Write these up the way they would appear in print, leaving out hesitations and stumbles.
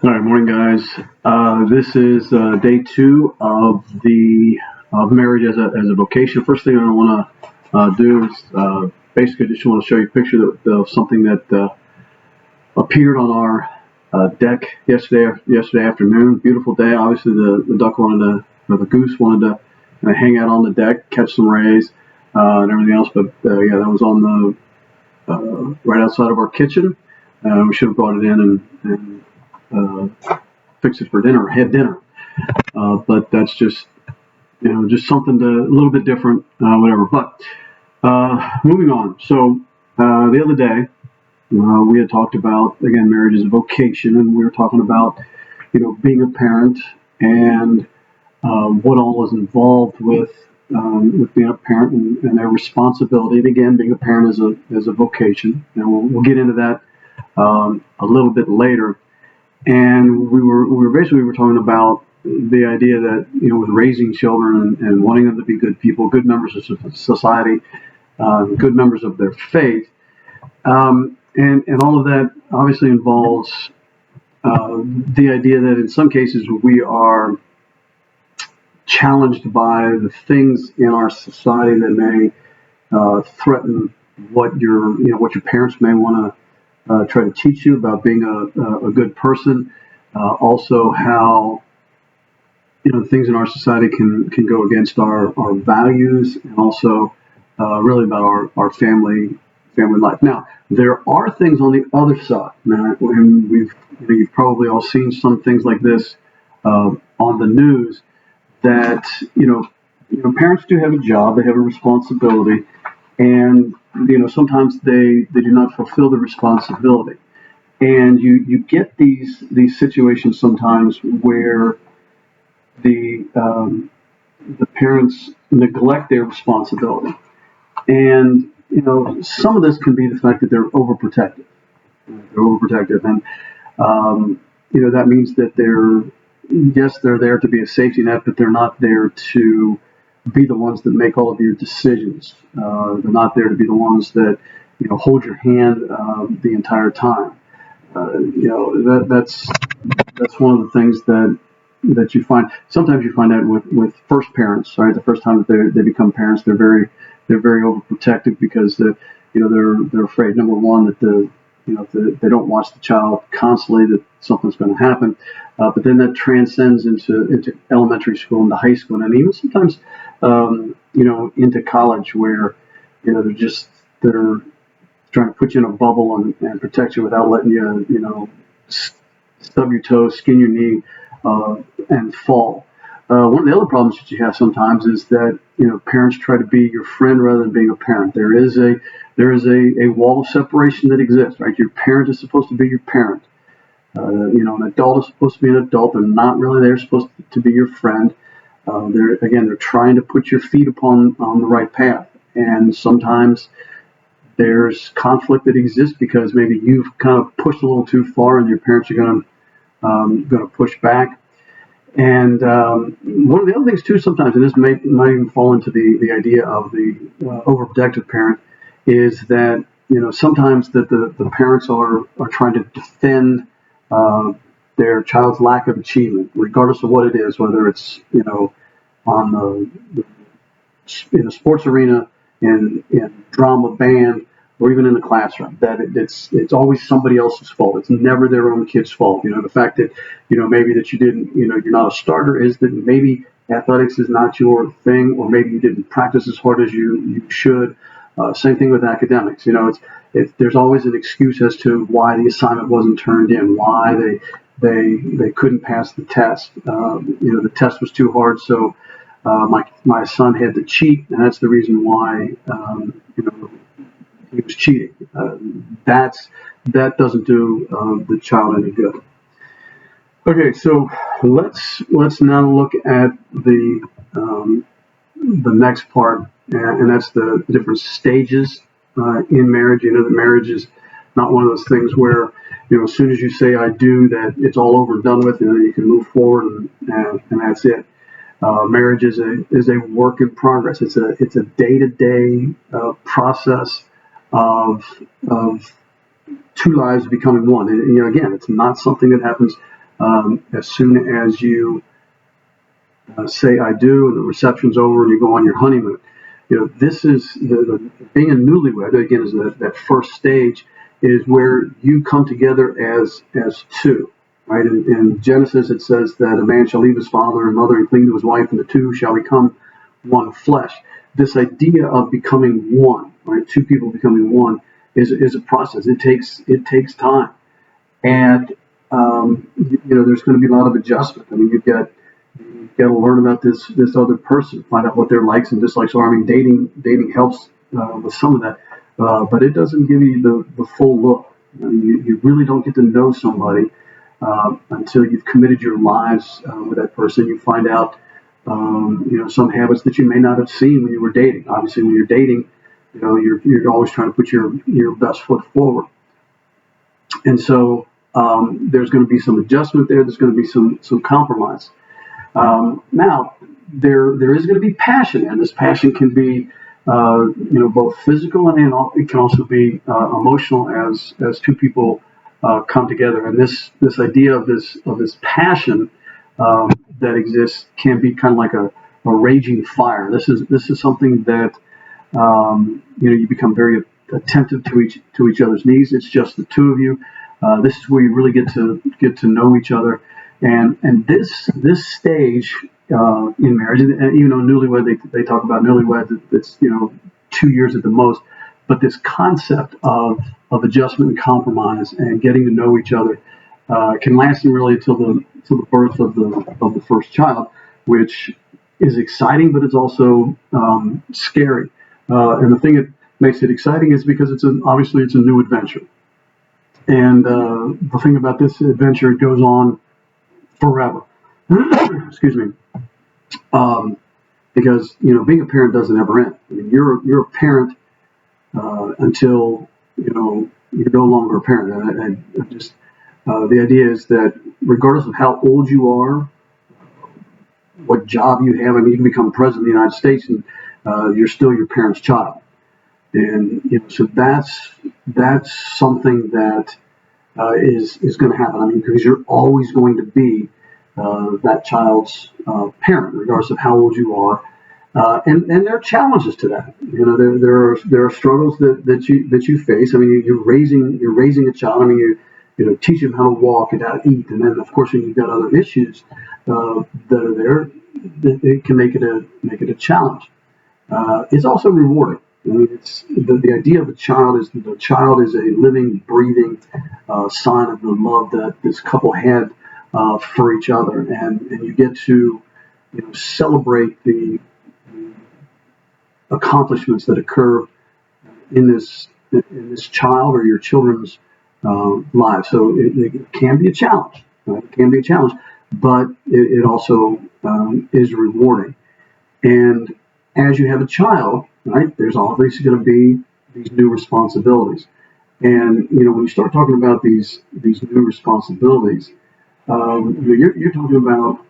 All right, morning, guys. This is day two of marriage as a vocation. First thing I want to do is basically just want to show you a picture of something that appeared on our deck yesterday afternoon. Beautiful day. Obviously, the duck wanted to, or the goose wanted to hang out on the deck, catch some rays, and everything else. But yeah, that was on the right outside of our kitchen. We should have brought it in and fix it for dinner, or had dinner. But that's just just something a little bit different, whatever. But moving on. So the other day we had talked about, again, marriage is a vocation, and we were talking about being a parent and what all is involved with being a parent and their responsibility. And again, being a parent is a vocation, and we'll get into that a little bit later. And we were talking about the idea that with raising children and wanting them to be good people, good members of society, good members of their faith, and all of that obviously involves the idea that in some cases we are challenged by the things in our society that may threaten what your parents may want to try to teach you about being a good person. Also, how things in our society can go against our values, and also really about our family life. Now, there are things on the other side, and you've probably all seen some things like this on the news. That parents do have a job, they have a responsibility, and sometimes they do not fulfill the responsibility, and you get these situations sometimes where the parents neglect their responsibility, and some of this can be the fact that they're overprotective. And that means that they're there to be a safety net, but they're not there to be the ones that make all of your decisions. They're not there to be the ones that hold your hand the entire time. That's one of the things that you find. Sometimes you find that with first parents, right? The first time that they become parents, they're very overprotective, because they're afraid, number one, that if they don't watch the child constantly, that something's going to happen. But then that transcends into elementary school, into high school, and even sometimes into college, where they're trying to put you in a bubble and protect you without letting you stub your toes, skin your knee, and fall. One of the other problems that you have sometimes is that parents try to be your friend rather than being a parent. There is a wall of separation that exists, right? Your parent is supposed to be your parent. An adult is supposed to be an adult. They're not really there supposed to be your friend. They're trying to put your feet on the right path, and sometimes there's conflict that exists because maybe you've kind of pushed a little too far, and your parents are going to push back. And one of the other things too, sometimes, and this might even fall into the idea of the overprotective parent, is that sometimes that the parents are trying to defend their child's lack of achievement, regardless of what it is, whether it's on in the sports arena, in drama, band, or even in the classroom. That it's always somebody else's fault. It's never their own kid's fault. The fact that maybe that you didn't, you're not a starter, is that maybe athletics is not your thing, or maybe you didn't practice as hard as you should. Same thing with academics. There's always an excuse as to why the assignment wasn't turned in, why they couldn't pass the test. The test was too hard, so my son had to cheat, and that's the reason why he was cheating. That doesn't do the child any good. Okay, so let's now look at the next part, and that's the different stages in marriage. That marriage is not one of those things where as soon as you say "I do," that it's all over and done with, and then you can move forward, and that's it. Marriage is a work in progress. It's a day-to-day process of two lives becoming one. And again, it's not something that happens As soon as you say I do, and the reception's over, and you go on your honeymoon. This is being a newlywed. Again, is that first stage is where you come together as two, right? In Genesis, it says that a man shall leave his father and mother and cling to his wife, and the two shall become one flesh. This idea of becoming one, right? Two people becoming one is a process. It takes time, and there's going to be a lot of adjustment. I mean, you've got to learn about this other person, find out what their likes and dislikes are. I mean, dating helps with some of that, but it doesn't give you the full look. I mean, you really don't get to know somebody until you've committed your lives with that person. You find out some habits that you may not have seen when you were dating. Obviously, when you're dating, you're always trying to put your best foot forward, and so there's going to be some adjustment there. There's going to be some compromise. Now, there is going to be passion, and this passion can be, both physical and it can also be emotional as two people come together. And this idea of this passion that exists can be kind of like a raging fire. This is something that you become very attentive to each other's needs. It's just the two of you. This is where you really get to know each other. And this stage in marriage, and even though newlywed, they talk about newlywed, it's 2 years at the most, but this concept of adjustment and compromise and getting to know each other can last really until the birth of the first child, which is exciting, but it's also scary. And the thing that makes it exciting is because obviously it's a new adventure. And the thing about this adventure, it goes on forever. Excuse me. Because being a parent doesn't ever end. I mean, you're a parent until you're no longer a parent. And just the idea is that regardless of how old you are, what job you have, I mean, you can become president of the United States and you're still your parent's child. And so that's something that is going to happen. I mean, because you're always going to be that child's parent, regardless of how old you are. And there are challenges to that. There are struggles that you face. I mean, you're raising a child. I mean, you teach him how to walk and how to eat, and then of course when you've got other issues that are there, it can make it a challenge. It's also rewarding. I mean, it's the idea of the child is a living, breathing sign of the love that this couple had for each other, and you get to celebrate the accomplishments that occur in this child or your children's lives. So it can be a challenge. Right? It can be a challenge, but it also is rewarding. And as you have a child, right, there's obviously going to be these new responsibilities. And when you start talking about these new responsibilities, you're talking about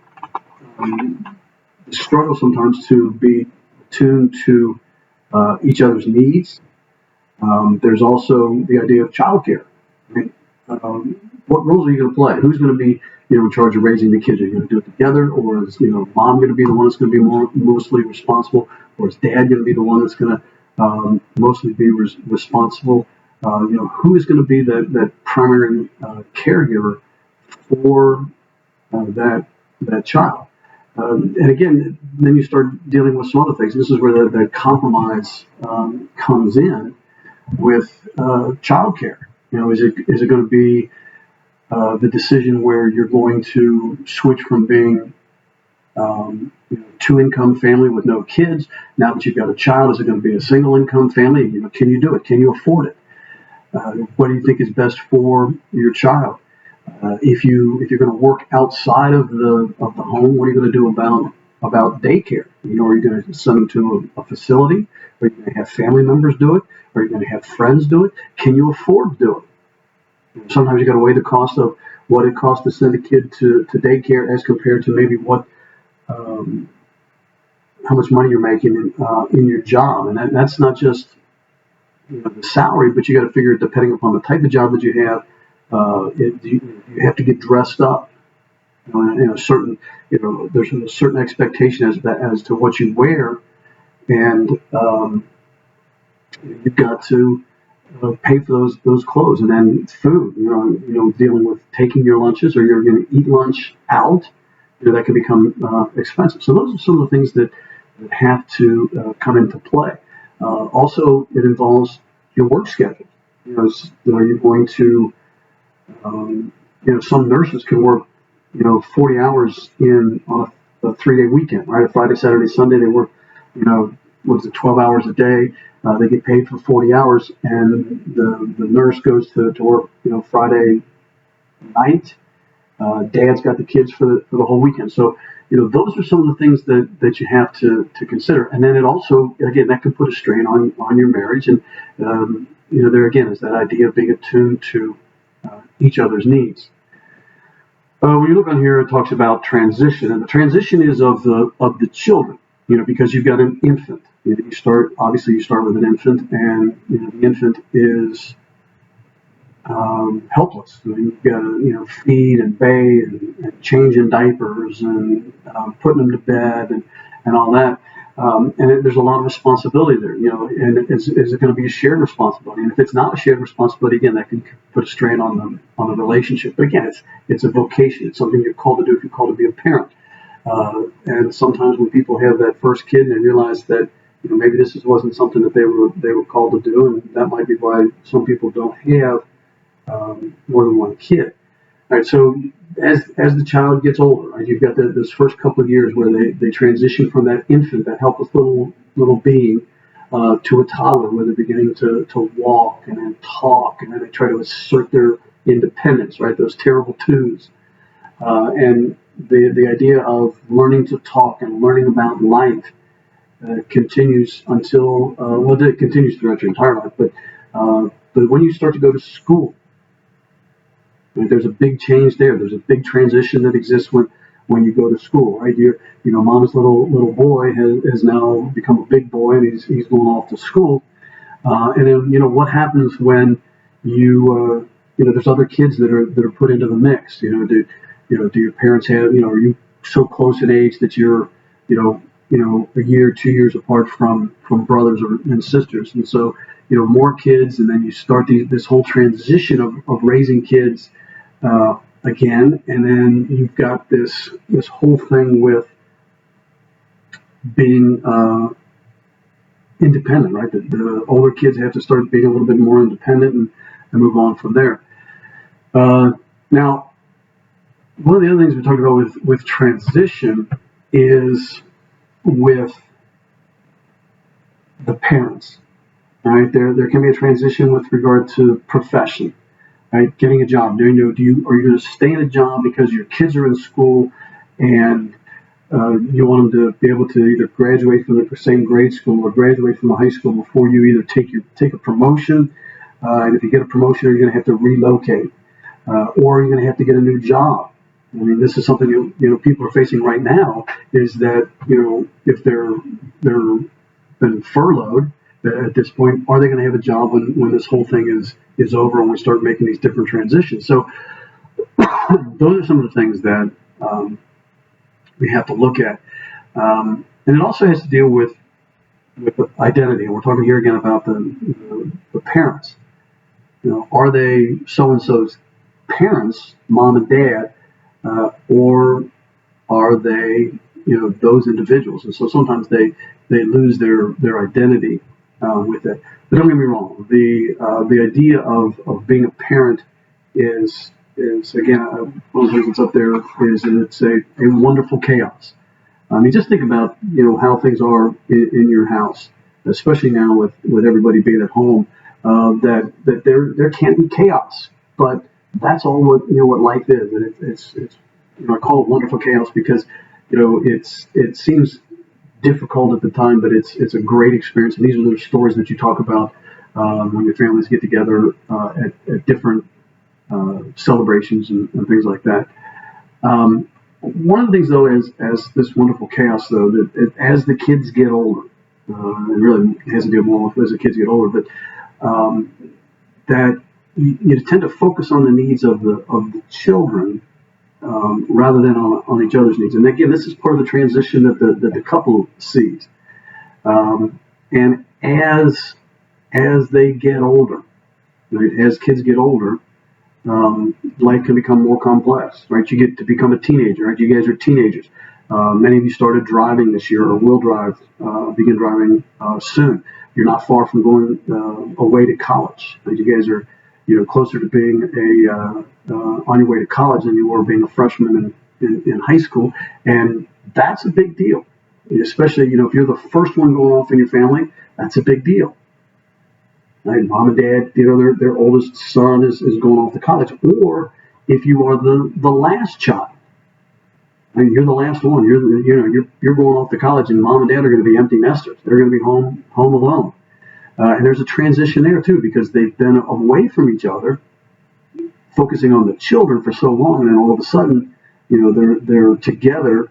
the struggle sometimes to be attuned to each other's needs. There's also the idea of childcare. I mean, what roles are you going to play? Who's going to be in charge of raising the kids? Are you going to do it together, or is mom going to be the one that's going to be mostly responsible, or is dad going to be the one that's going to mostly be responsible? Who is going to be that primary caregiver for that child? And again, then you start dealing with some other things. This is where the compromise comes in with childcare. Is it going to be the decision where you're going to switch from being two-income family with no kids? Now that you've got a child, is it going to be a single-income family? Can you do it? Can you afford it? What do you think is best for your child? If you're going to work outside of the home, what are you going to do about daycare? Are you going to send them to a facility? Are you going to have family members do it? Are you going to have friends do it? Can you afford to do it? Sometimes you got to weigh the cost of what it costs to send a kid to daycare as compared to maybe how much money you're making in your job, and that's not just the salary, but you got to figure, depending upon the type of job that you have, you have to get dressed up Certain, there's a certain expectation as to what you wear, and you've got to pay for those clothes, and then food. Dealing with taking your lunches, or you're going to eat lunch out. That can become expensive. So those are some of the things that have to come into play. Also, it involves your work schedule. You're going to, some nurses can work, 40 hours on a 3-day weekend, right? A Friday, Saturday, Sunday, they work, 12 hours a day. They get paid for 40 hours, and the nurse goes to work, Friday night. Dad's got the kids for the whole weekend. So, those are some of the things that you have to consider. And then it also, again, that can put a strain on your marriage. And, there again is that idea of being attuned to each other's needs. When you look on here, it talks about transition, and the transition is of the children, because you've got an infant. You start with an infant, and the infant is helpless. You've got to feed and bathe and change in diapers and putting them to bed and all that. There's a lot of responsibility there, and is it going to be a shared responsibility? And if it's not a shared responsibility, again, that can put a strain on the relationship. But again, it's a vocation. It's something you're called to do if you're called to be a parent. And sometimes when people have that first kid and they realize that maybe this wasn't something that they were called to do, and that might be why some people don't have more than one kid. All right, so as the child gets older, right, you've got those first couple of years where they transition from that infant, that helpless little being, to a toddler, where they're beginning to walk and then talk, and then they try to assert their independence, right? Those terrible twos, and the idea of learning to talk and learning about life continues until it continues throughout your entire life, but when you start to go to school. There's a big change there. There's a big transition that exists when you go to school, right? Mom's little boy has now become a big boy, and he's going off to school. And then what happens when there's other kids that are put into the mix? Do your parents have are you so close in age that you're a year, 2 years apart from brothers and sisters, and so more kids, and then you start this whole transition of raising kids again, and then you've got this whole thing with being independent, right? The older kids have to start being a little bit more independent and move on from there. Now, one of the other things we talked about with transition is with the parents. Right, there can be a transition with regard to profession, right? Getting a job. Are you going to stay in a job because your kids are in school, and you want them to be able to either graduate from the same grade school or graduate from the high school before you either take a promotion, and if you get a promotion, you're going to have to relocate, or you're going to have to get a new job. I mean, this is something people are facing right now. Is that if they're been furloughed. At this point, are they going to have a job when this whole thing is over and we start making these different transitions? So those are some of the things that we have to look at. And it also has to deal with identity. And we're talking here again about the parents. Are they so-and-so's parents, mom and dad, or are they those individuals? And so sometimes they lose their identity with it. But don't get me wrong. The idea of being a parent is again, one of the reasons up there is that it's a wonderful chaos. I mean, just think about how things are in your house, especially now with everybody being at home. That there can be chaos, but that's all what life is, and it's I call it wonderful chaos because it seems difficult at the time, but it's a great experience. And these are the stories that you talk about when your families get together at different celebrations and things like that. One of the things, though, is as this wonderful chaos, though, that as the kids get older, it really has to do more with as the kids get older, but that you tend to focus on the needs of the children rather than on each other's needs. And again, this is part of the transition that the couple sees. And as they get older, right, as kids get older, life can become more complex, right? You get to become a teenager, right? You guys are teenagers. Many of you started driving this year or will begin driving soon. You're not far from going away to college. Right? You guys are, closer to being on your way to college than you were being a freshman in high school, and that's a big deal. Especially, if you're the first one going off in your family, that's a big deal. Right? Mom and dad, their oldest son is going off to college, or if you are the last child, and you're the last one, you're going off to college, and mom and dad are going to be empty nesters. They're going to be home alone, and there's a transition there too because they've been away from each other, focusing on the children for so long, and then all of a sudden, they're together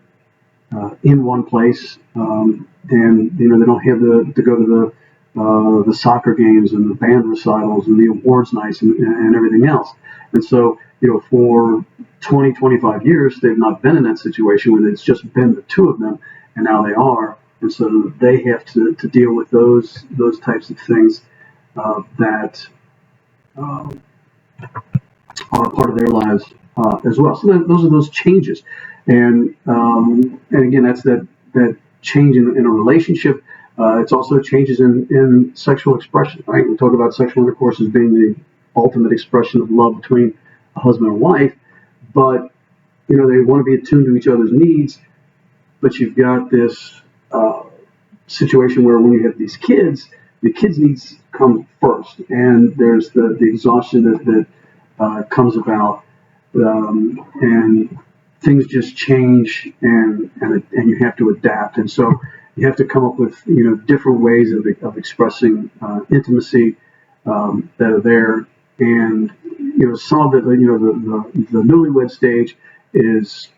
in one place, and they don't have to go to the soccer games and the band recitals and the awards nights and everything else. And so, for 20, 25 years, they've not been in that situation where it's just been the two of them, and now they are. And so they have to deal with those types of things that are a part of their lives as well. So those are those changes. And again, that's that change in a relationship. It's also changes in sexual expression, right? We talk about sexual intercourse as being the ultimate expression of love between a husband and wife, but they want to be attuned to each other's needs. But you've got this situation where when you have these kids, the kids' needs come first, and there's the exhaustion that comes about, and things just change, and you have to adapt, and so you have to come up with different ways of expressing intimacy that are there, and some of it, the newlywed stage is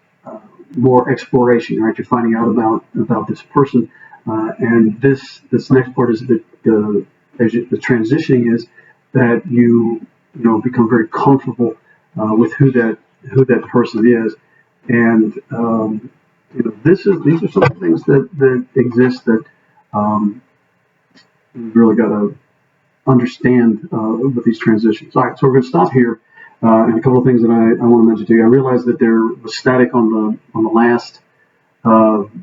more exploration, right? You're finding out about this person, and this next part is the transitioning is that you become very comfortable with who that person is, and these are some of the things that exist that you've really got to understand with these transitions. All right, so we're going to stop here. And a couple of things that I want to mention to you. I realized that there was static on the last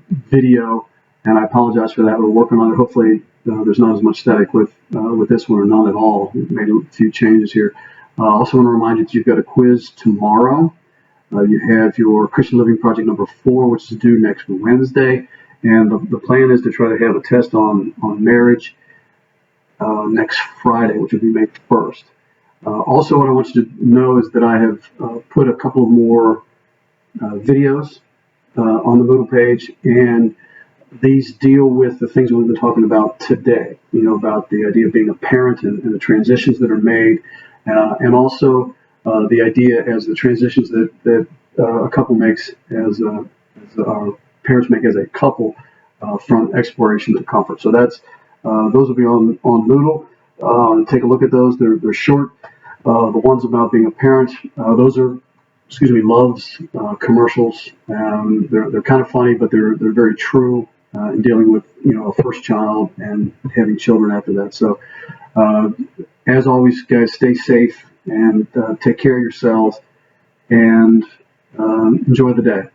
video, and I apologize for that. We're working on it. Hopefully, there's not as much static with this one, or none at all. We've made a few changes here. I also want to remind you that you've got a quiz tomorrow. You have your Christian Living Project number 4, which is due next Wednesday, and the plan is to try to have a test on marriage next Friday, which will be May 1st. Also, what I want you to know is that I have put a couple of more videos on the Moodle page, and these deal with the things we've been talking about today, about the idea of being a parent and the transitions that are made, and also the idea as the transitions that a couple makes as our parents make as a couple from exploration to comfort. So those will be on Moodle. Take a look at those. They're short. The ones about being a parent, those are, Love's commercials. They're kind of funny, but they're very true in dealing with a first child and having children after that. So as always, guys, stay safe and take care of yourselves and enjoy the day.